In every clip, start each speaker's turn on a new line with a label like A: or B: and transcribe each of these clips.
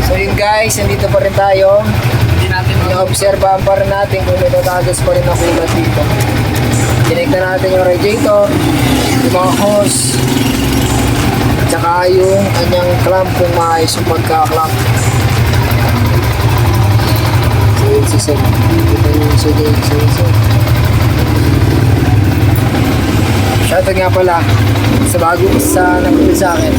A: So yun guys, nandito pa rin tayo. I-obserbahan pa rin natin kung may natagos pa rin ang kulat dito. Connect na natin yung radiator, yung mga hose, at saka yung kanyang clamp kung maayos yung pagka-clamp. So yun si Sir. Dito yung sige. Shoutout nga pala sa bago sa nagpili sa akin.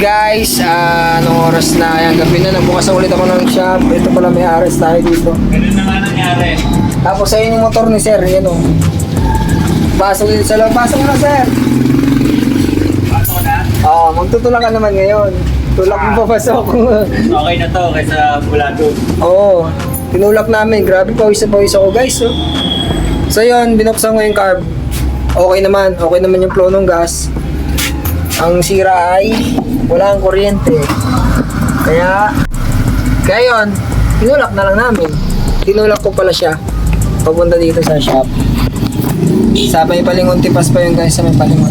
A: Guys, anong oras na? Ayan, gabi na. Nabukas na ulit ako ng shop. Ito pala may aras tayo dito.
B: Ganun na nga nangyari.
A: Tapos ayun yung motor ni Sir. Yan o. Pasok dito sa loob. Pasok na, Sir.
B: Pasok na?
A: Oo, magtutulak ka naman ngayon. Tulak mo papasok.
B: Okay na to kaysa mula doon.
A: Oo. Tinulak namin. Grabe, pawis na pawis ako guys. Oh. So yun, binuksan ko yung carb. Okay naman. Okay naman yung flow ng gas. Ang sira ay wala ang kuryente. Kaya yun, tinulak na lang namin. Tinulak ko pala siya papunta dito sa shop. Sa may palingon, tipas pa yun guys, sa may palingon.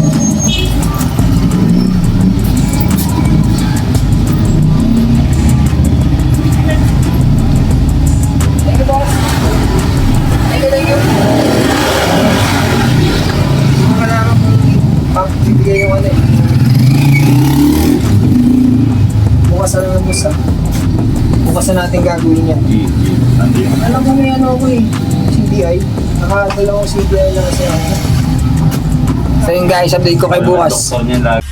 A: Thank you, boss. Thank you. Kailangan pang bibigay yung ano eh. Bukas na lang boss ah. Bukas na natin gagawin yan. Alam mo may ano ako eh. CBI. Nakadala ko CBI lang kasi ako. So yun guys, update ko kay bukas.
B: Doktor niya lagi.